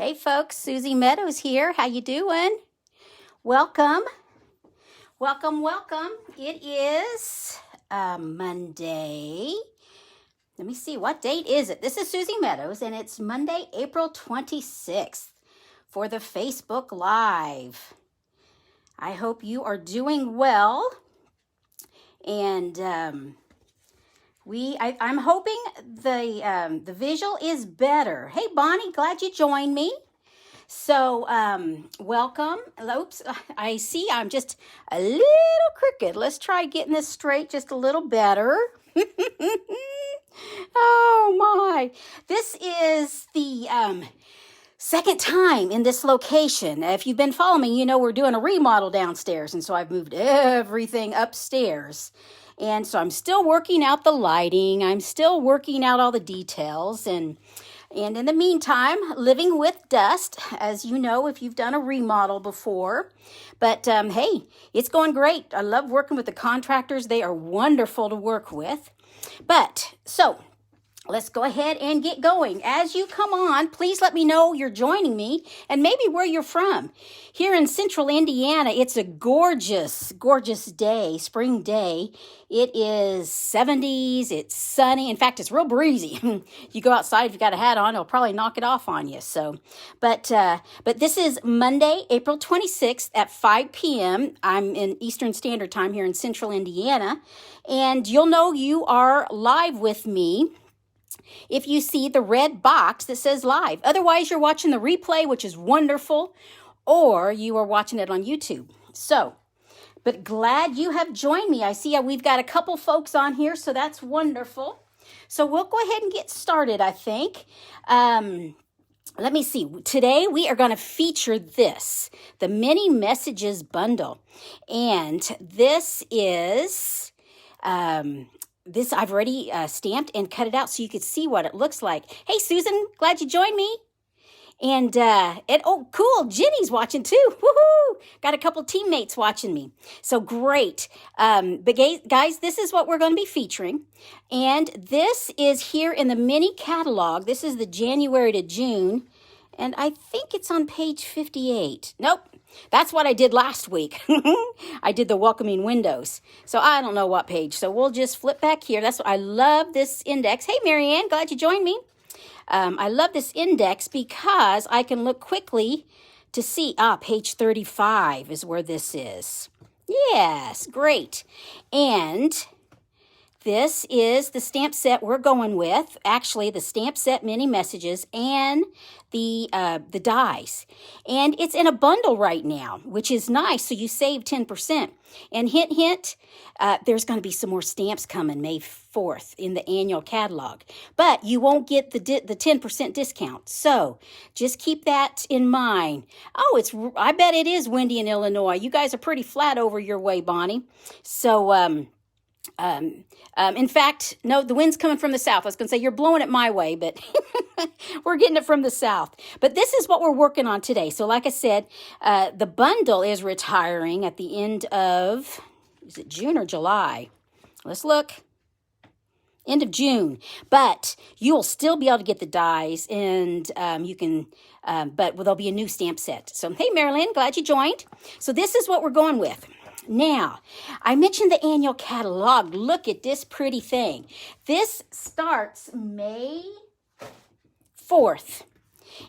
Hey folks, Susie Meadows here. How you doing? Welcome. Welcome. It is Monday. Let me see, what date is it? This is Susie Meadows, and it's Monday, April 26th for the Facebook Live. I hope you are doing well, and I'm hoping the visual is better. Hey, Bonnie, glad you joined me. So, welcome. Oops, I see I'm just a little crooked. Let's try getting this straight just a little better. Oh, my. This is the second time in this location. If you've been following me, you know we're doing a remodel downstairs, and so I've moved everything upstairs. And so I'm still working out the lighting. I'm still working out all the details. And in the meantime, living with dust, as you know, if you've done a remodel before. But hey, it's going great. I love working with the contractors. They are wonderful to work with. But so let's go ahead and get going. As you come on, please let me know you're joining me and maybe where you're from. Here in central Indiana, it's a gorgeous, gorgeous day, spring day. It is 70s, it's sunny. In fact, it's real breezy. You go outside, if you got a hat on, it'll probably knock it off on you. So, but this is Monday, April 26th at 5 p.m. I'm in Eastern Standard Time here in central Indiana. And you'll know you are live with me if you see the red box that says live. Otherwise, you're watching the replay, which is wonderful, or you are watching it on YouTube. So, but glad you have joined me. I see we've got a couple folks on here, so that's wonderful. So we'll go ahead and get started, I think. Let me see. Today we are going to feature this, the Mini Messages Bundle. And this is... This I've already stamped and cut it out so you could see what it looks like. Hey, Susan, glad you joined me. And oh, cool, Jenny's watching too. Woohoo! Got a couple teammates watching me. So great. But guys, this is what we're going to be featuring. And this is here in the mini catalog. This is the January to June. And I think it's on page 58. Nope. That's what I did last week. I did the welcoming windows. So I don't know what page. So we'll just flip back here. That's what I love this index. Hey, Marianne, glad you joined me. I love this index because I can look quickly to see. Page 35 is where this is. Yes, great. And this is the stamp set we're going with. Actually, the stamp set mini messages and the dies. And it's in a bundle right now, which is nice. So you save 10%. And hint, hint, there's going to be some more stamps coming May 4th in the annual catalog. But you won't get the 10% discount. So just keep that in mind. Oh, I bet it is windy in Illinois. You guys are pretty flat over your way, Bonnie. So, in fact, no, the wind's coming from the south. I was going to say, you're blowing it my way, but we're getting it from the south. But this is what we're working on today. So like I said, the bundle is retiring at the end of, is it June or July? Let's look. End of June. But you'll still be able to get the dies, and you can, but there'll be a new stamp set. So, hey, Marilyn, glad you joined. So this is what we're going with. Now, I mentioned the annual catalog. Look at this pretty thing. This starts May 4th.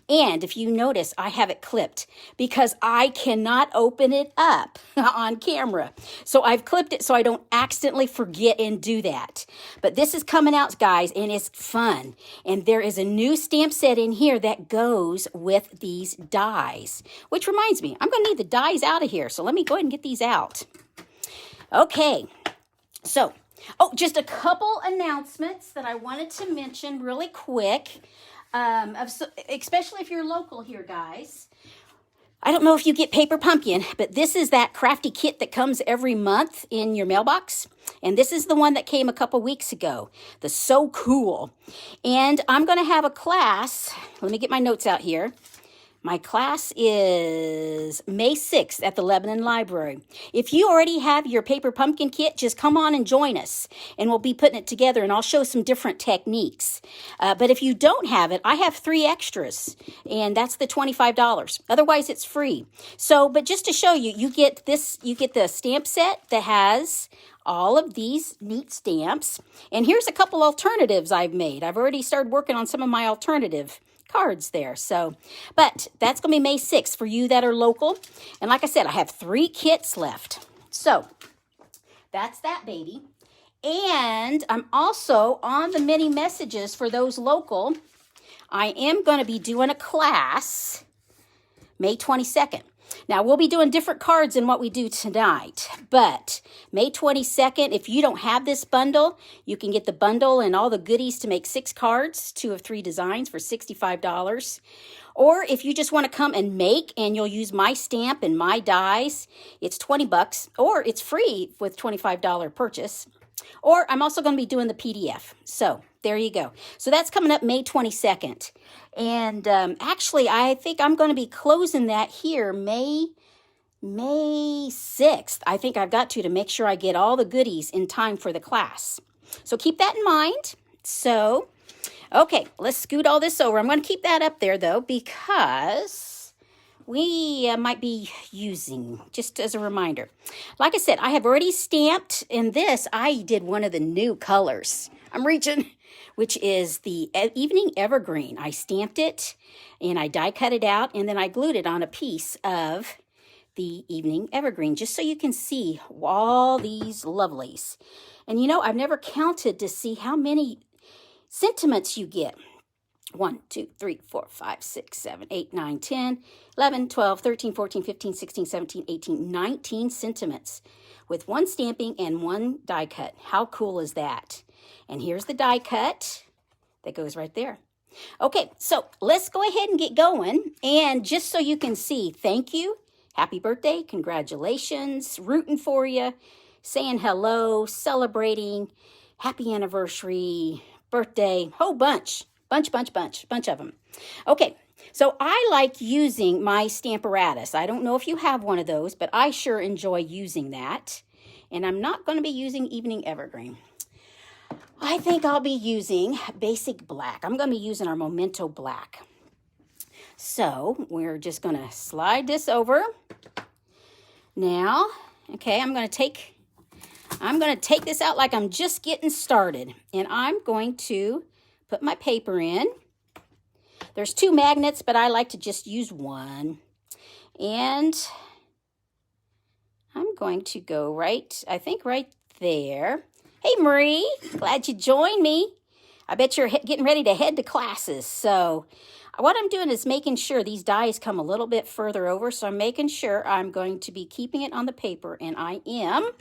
And if you notice, I have it clipped because I cannot open it up on camera. So I've clipped it so I don't accidentally forget and do that. But this is coming out, guys, and it's fun. And there is a new stamp set in here that goes with these dies. Which reminds me, I'm going to need the dies out of here. So let me go ahead and get these out. Okay. So, just a couple announcements that I wanted to mention really quick. Especially if you're local here, guys. I don't know if you get Paper Pumpkin, but this is that crafty kit that comes every month in your mailbox. And this is the one that came a couple weeks ago. The So Cool. And I'm going to have a class. Let me get my notes out here. My class is May 6th at the Lebanon Library. If you already have your paper pumpkin kit, just come on and join us, and we'll be putting it together, and I'll show some different techniques. But if you don't have it, I have 3 extras, and that's the $25. Otherwise, it's free. So, but just to show you, you get the stamp set that has all of these neat stamps. And here's a couple alternatives I've made. I've already started working on some of my alternative cards there. So, but that's going to be May 6th for you that are local. And like I said, I have 3 kits left. So, that's that baby. And I'm also on the mini messages for those local. I am going to be doing a class May 22nd. Now, we'll be doing different cards than what we do tonight, but May 22nd, if you don't have this bundle, you can get the bundle and all the goodies to make 6 cards, 2 of 3 designs for $65. Or if you just want to come and make, and you'll use my stamp and my dies, it's $20, or it's free with $25 purchase. Or I'm also going to be doing the PDF. So there you go. So that's coming up May 22nd. And actually, I think I'm going to be closing that here May 6th. I think I've got to make sure I get all the goodies in time for the class. So keep that in mind. So, okay, let's scoot all this over. I'm going to keep that up there, though, because we might be using, just as a reminder. Like I said, I have already stamped in this. I did one of the new colors. I'm reaching, which is the Evening Evergreen. I stamped it and I die cut it out, and then I glued it on a piece of the Evening Evergreen, just so you can see all these lovelies. And you know, I've never counted to see how many sentiments you get. 1, 2, 3, 4, 5, 6, 7, 8, 9, 10, 11, 12, 13, 14, 15, 16, 17, 18, 19 sentiments with 1 stamping and 1 die cut. How cool is that? And here's the die cut that goes right there. Okay, so let's go ahead and get going. And just so you can see, thank you, happy birthday, congratulations, rooting for you, saying hello, celebrating, happy anniversary, birthday, whole bunch of them. Okay, so I like using my Stamparatus. I don't know if you have one of those, but I sure enjoy using that. And I'm not going to be using Evening Evergreen. I think I'll be using Basic Black. I'm going to be using our Memento Black. So we're just going to slide this over. Now, okay, I'm going to take this out like I'm just getting started. And I'm going to put my paper in. There's 2 magnets, but I like to just use 1. And I'm going to go right there. Hey, Marie, glad you joined me. I bet you're getting ready to head to classes. So what I'm doing is making sure these dies come a little bit further over. So I'm making sure I'm going to be keeping it on the paper, and I am.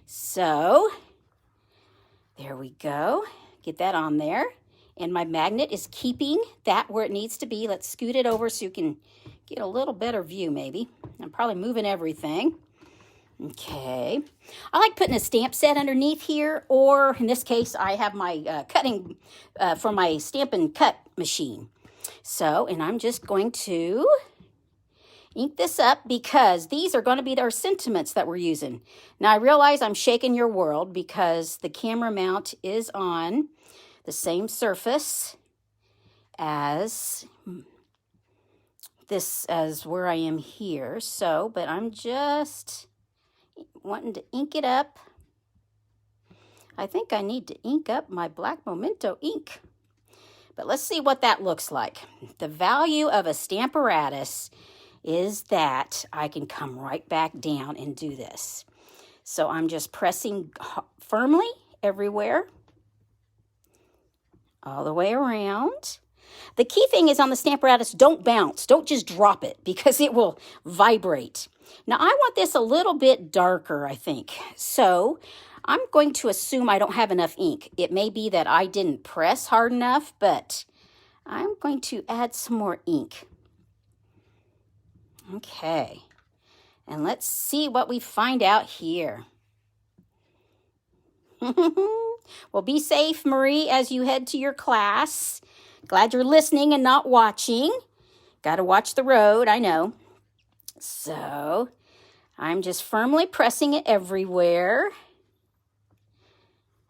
So there we go. Get that on there. And my magnet is keeping that where it needs to be. Let's scoot it over so you can get a little better view maybe. I'm probably moving everything. Okay. I like putting a stamp set underneath here, or in this case, I have my cutting for my Stampin' cut machine. So, and I'm just going to ink this up because these are going to be our sentiments that we're using. Now, I realize I'm shaking your world because the camera mount is on the same surface as this, as where I am here. So, but I'm just wanting to ink it up. I think I need to ink up my black Memento ink. But let's see what that looks like. The value of a Stamparatus is that I can come right back down and do this. So I'm just pressing firmly everywhere, all the way around. The key thing is on the Stamparatus, don't bounce. Don't just drop it because it will vibrate. Now, I want this a little bit darker, I think. So I'm going to assume I don't have enough ink. It may be that I didn't press hard enough, but I'm going to add some more ink. Okay. And let's see what we find out here. Well, be safe, Marie, as you head to your class. Glad you're listening and not watching. Got to watch the road, I know. So I'm just firmly pressing it everywhere.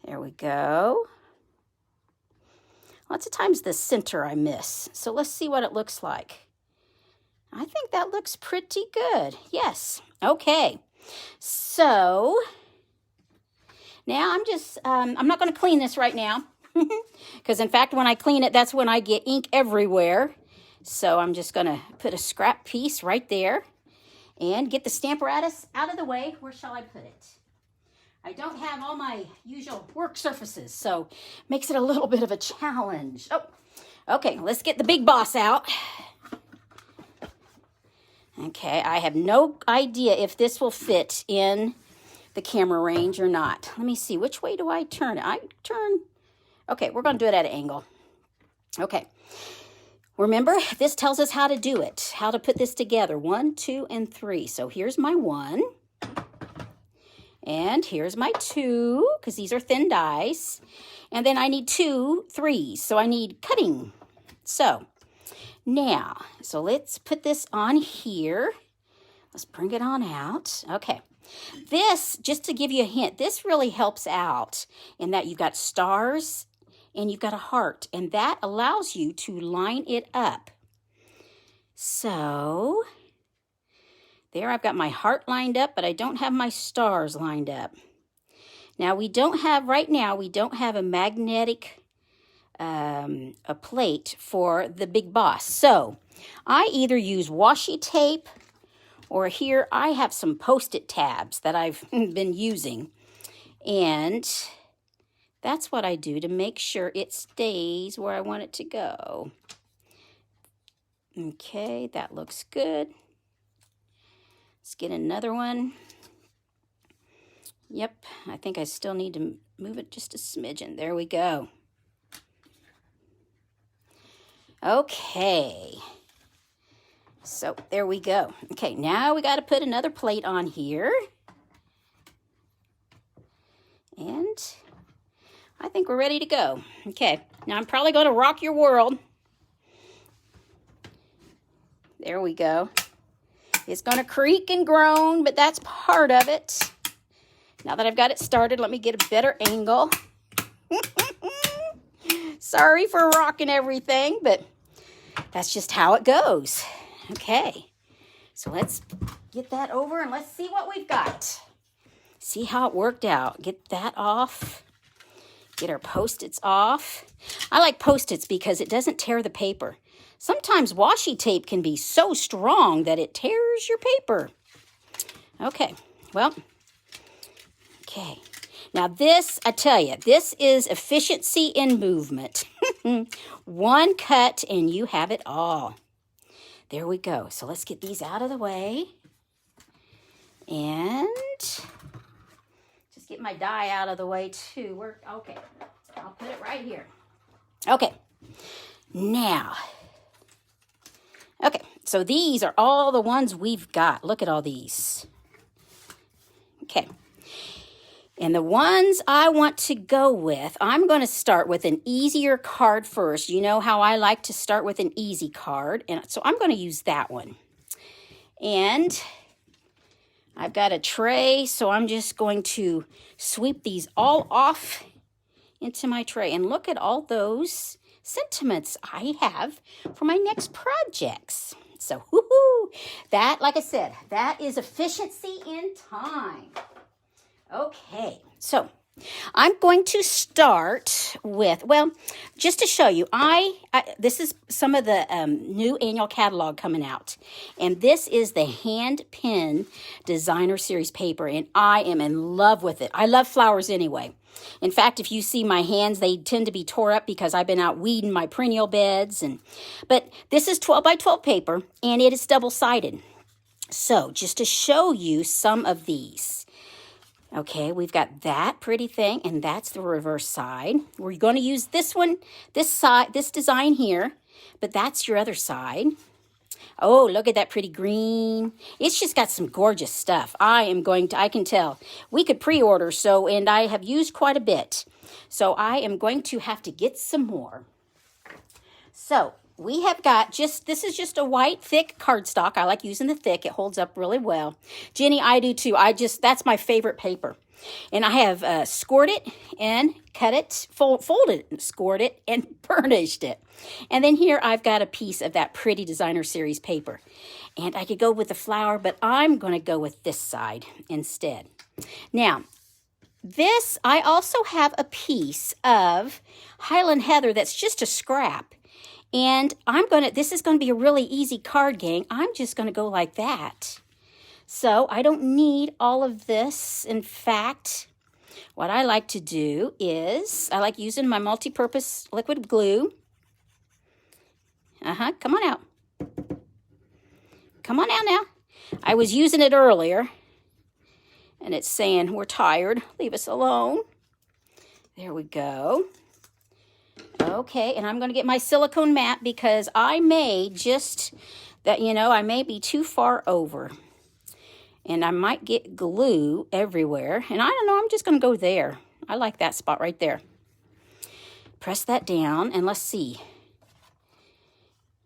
There we go. Lots of times the center I miss. So let's see what it looks like. I think that looks pretty good. Yes. Okay. So now I'm not going to clean this right now. Because in fact, when I clean it, that's when I get ink everywhere. So I'm just going to put a scrap piece right there and get the Stamparatus out of the way. Where shall I put it? I don't have all my usual work surfaces, so makes it a little bit of a challenge. Oh, okay, let's get the big boss out. Okay, I have no idea if this will fit in the camera range or not. Let me see, which way do I turn it? Okay, we're going to do it at an angle. Okay, remember, this tells us how to do it, how to put this together. 1, 2, and 3. So here's my 1. And here's my 2, because these are thin dies. And then I need 2 3s, so I need cutting. So now, let's put this on here. Let's bring it on out. Okay. This, just to give you a hint, this really helps out in that you've got stars and you've got a heart. And that allows you to line it up. So there, I've got my heart lined up, but I don't have my stars lined up. Now, right now, we don't have a magnetic a plate for the big boss. So I either use washi tape, or here I have some Post-it tabs that I've been using. And that's what I do to make sure it stays where I want it to go. Okay, that looks good. Let's get another one. Yep, I think I still need to move it just a smidgen. There we go. Okay. So there we go. Okay, now we got to put another plate on here. And I think we're ready to go. Okay, now I'm probably going to rock your world. There we go. It's going to creak and groan, but that's part of it. Now that I've got it started, let me get a better angle. Sorry for rocking everything, but that's just how it goes. Okay, so let's get that over and let's see what we've got. See how it worked out. Get that off. Get our Post-its off. I like Post-its because it doesn't tear the paper. Sometimes washi tape can be so strong that it tears your paper. Okay, well, okay. Now this, I tell you, this is efficiency in movement. One cut and you have it all. There we go. So let's get these out of the way. And just get my die out of the way too. Okay, I'll put it right here. Okay, now, okay, so these are all the ones we've got. Look at all these. Okay. And the ones I want to go with, I'm going to start with an easier card first. You know how I like to start with an easy card. And so I'm going to use that one. And I've got a tray, so I'm just going to sweep these all off into my tray. And look at all those sentiments I have for my next projects. So, woohoo! That, like I said, that is efficiency in time. Okay, so I'm going to start with, well, just to show you, this is some of the new annual catalog coming out. And this is the Hand Pen Designer Series paper, and I am in love with it. I love flowers anyway. In fact, if you see my hands, they tend to be tore up because I've been out weeding my perennial beds. But this is 12 by 12 paper, and it is double-sided. So just to show you some of these. Okay, we've got that pretty thing, and that's the reverse side. We're going to use this one, this side, this design here, but that's your other side. Oh, look at that pretty green. It's just got some gorgeous stuff. I can tell. We could pre-order, and I have used quite a bit. So I am going to have to get some more. So we have got this is just a white thick cardstock. I like using the thick. It holds up really well. Jenny, I do too. That's my favorite paper. And I have scored it and cut it, folded it, scored it, and burnished it. And then here I've got a piece of that pretty designer series paper. And I could go with the flower, but I'm going to go with this side instead. Now, I also have a piece of Highland Heather that's just a scrap. And this is going to be a really easy card, gang. I'm just going to go like that. So I don't need all of this. In fact, what I like to do is I like using my multi-purpose liquid glue. Come on out. Come on out now. I was using it earlier. And it's saying, we're tired. Leave us alone. There we go. Okay, and I'm going to get my silicone mat because I may I may be too far over. And I might get glue everywhere. And I don't know, I'm just going to go there. I like that spot right there. Press that down and let's see.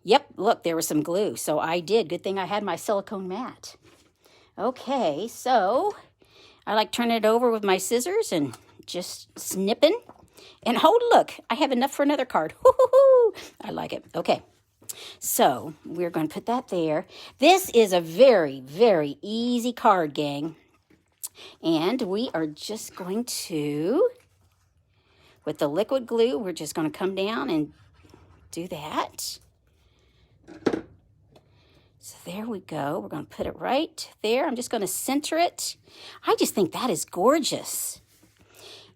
Yep, look, there was some glue. So I did. Good thing I had my silicone mat. Okay, so I like turning it over with my scissors and just snipping. And look, I have enough for another card. Hoo-hoo-hoo. I like it. Okay, so we're going to put that there. This is a very, very easy card, gang. And we are just going to, with the liquid glue, we're just going to come down and do that. So there we go. We're going to put it right there. I'm just going to center it. I just think that is gorgeous.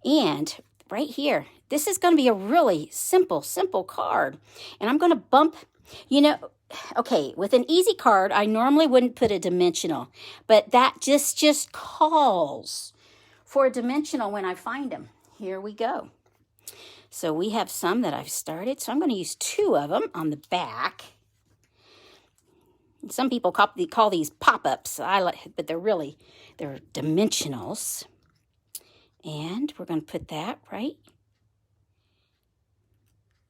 And right here, this is going to be a really simple card. And I'm going to bump, okay, with an easy card, I normally wouldn't put a dimensional. But that just calls for a dimensional when I find them. Here we go. So we have some that I've started. So I'm going to use 2 of them on the back. Some people call these pop-ups, but they're dimensionals. And we're going to put that right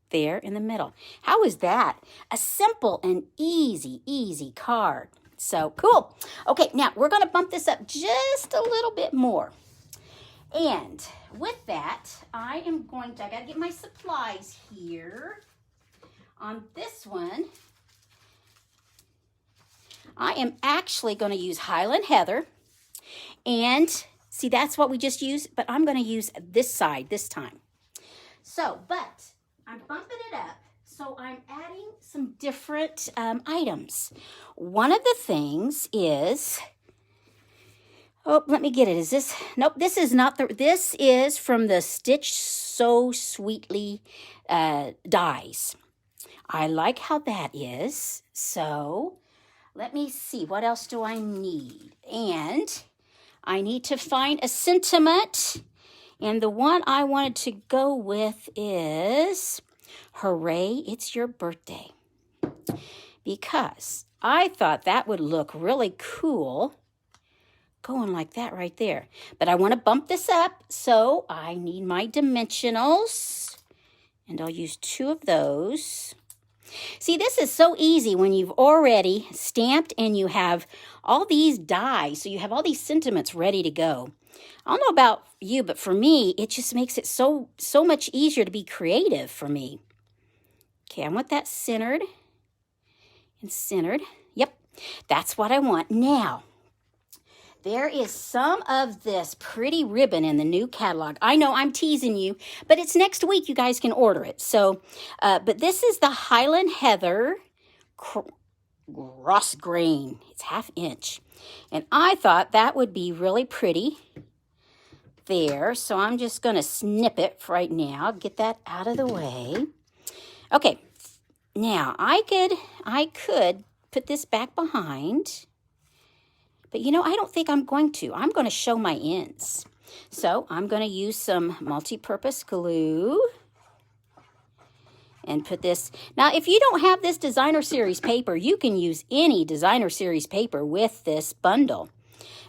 there in the middle. How is that? A simple and easy card. So cool. Okay, now we're going to bump this up just a little bit more. And with that, I got to get my supplies here. On this one, I am actually going to use Highland Heather. And see, that's what we just used, but I'm going to use this side this time. So, but I'm bumping it up, so I'm adding some different items. One of the things is, let me get it. Is this? Nope, this is not this is from the Stitch So Sweetly dies. I like how that is. So, let me see. What else do I need? And I need to find a sentiment. And the one I wanted to go with is, hooray, it's your birthday. Because I thought that would look really cool going like that right there. But I want to bump this up, so I need my dimensionals. And I'll use 2 of those. See, this is so easy when you've already stamped and you have all these dies. So you have all these sentiments ready to go. I don't know about you, but for me, it just makes it so much easier to be creative for me. Okay, I want that centered and centered. Yep, that's what I want. Now, there is some of this pretty ribbon in the new catalog. I know I'm teasing you, but it's next week. You guys can order it. So, but this is the Highland Heather Grosgrain. It's 1/2 inch. And I thought that would be really pretty there. So I'm just going to snip it right now. Get that out of the way. Okay. Now, I could put this back behind. But, I don't think I'm going to. I'm going to show my ends. So, I'm going to use some multi-purpose glue. And put this. Now, if you don't have this designer series paper, you can use any designer series paper with this bundle.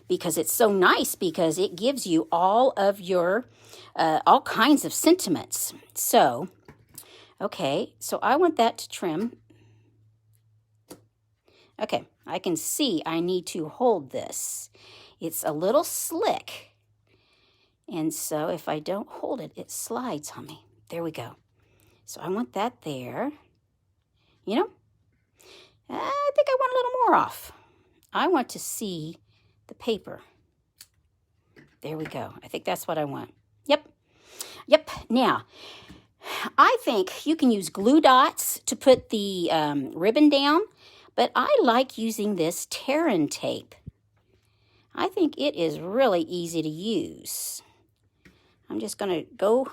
Because it's so nice, because it gives you all of your, all kinds of sentiments. So, okay. So, I want that to trim Okay, I can see I need to hold this. It's a little slick. And so if I don't hold it, it slides on me. There we go. So I want that there. You know, I think I want a little more off. I want to see the paper. There we go. I think that's what I want. Yep. Yep. Now, I think you can use glue dots to put the ribbon down, but I like using this Terran tape. I think it is really easy to use. I'm just going to go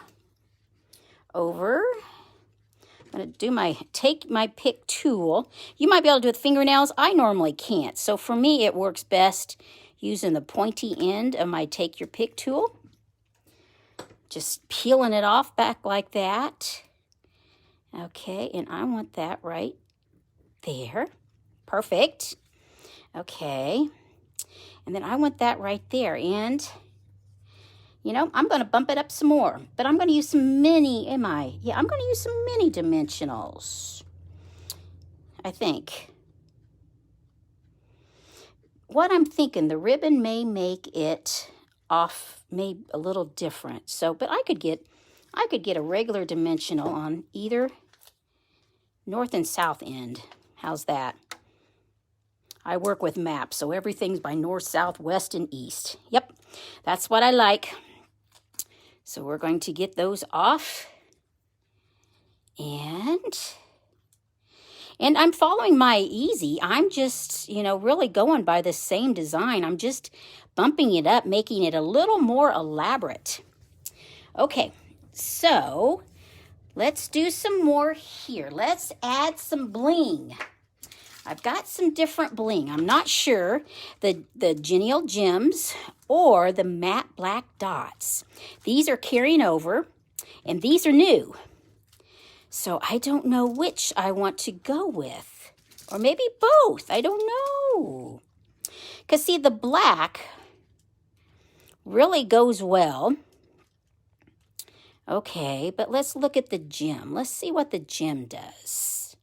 over. I'm going to take my pick tool. You might be able to do it with fingernails. I normally can't. So for me, it works best using the pointy end of my take your pick tool. Just peeling it off back like that. Okay, and I want that right there. Perfect. Okay. And then I want that right there. And, you know, I'm going to bump it up some more. But I'm going to use some mini, I'm going to use some mini dimensionals. I think. What I'm thinking, the ribbon may make it off, maybe a little different. So, but I could get a regular dimensional on either north and south end. How's that? I work with maps, so everything's by north, south, west, and east. Yep, that's what I like. So we're going to get those off. And I'm following my easy. I'm just, you know, really going by the same design. I'm just bumping it up, making it a little more elaborate. Okay, so let's do some more here. Let's add some bling. I've got some different bling. I'm not sure the Genial Gems or the matte black dots. These are carrying over, and these are new. So I don't know which I want to go with. Or maybe both. I don't know. Because, see, the black really goes well. Okay, but let's look at the gem. Let's see what the gem does.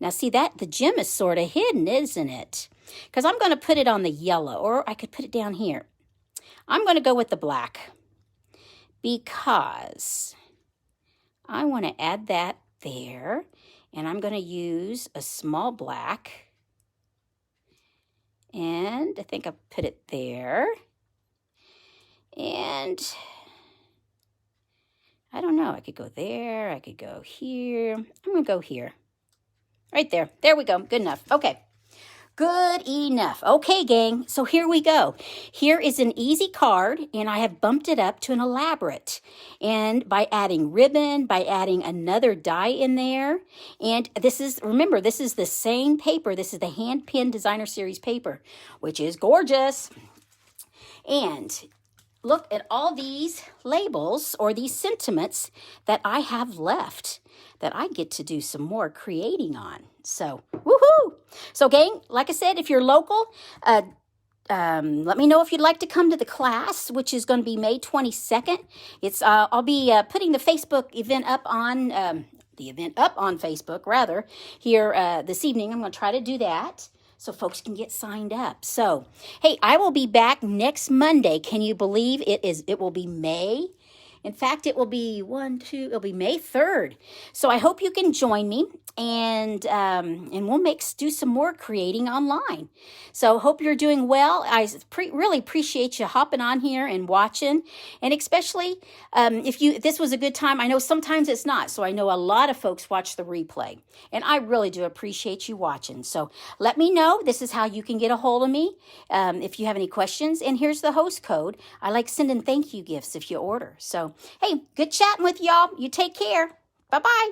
Now, see, that the gem is sort of hidden, isn't it? Because I'm going to put it on the yellow, or I could put it down here. I'm going to go with the black because I want to add that there, and I'm going to use a small black, and I think I put it there, and I don't know, I could go there, I could go here, I'm going to go here, right there, there we go, good enough, okay. Good enough. Okay, gang, so here we go. Here is an easy card, and I have bumped it up to an elaborate. And by adding ribbon, by adding another die in there, and this is, remember, this is the same paper. This is the Hand Pen Designer Series paper, which is gorgeous. And look at all these labels or these sentiments that I have left that I get to do some more creating on. So, woohoo! So, gang, like I said, if you're local, let me know if you'd like to come to the class, which is going to be May 22nd. It's I'll be putting the Facebook event up on Facebook rather here this evening. I'm going to try to do that so folks can get signed up. So, hey, I will be back next Monday. Can you believe it will be May? In fact, it will be it'll be May 3rd. So I hope you can join me, and we'll do some more creating online. So hope you're doing well. I really appreciate you hopping on here and watching, and especially if this was a good time. I know sometimes it's not, so I know a lot of folks watch the replay, and I really do appreciate you watching. So let me know. This is how you can get a hold of me if you have any questions, and here's the host code. I like sending thank you gifts if you order. So, hey, good chatting with y'all. You take care. Bye-bye.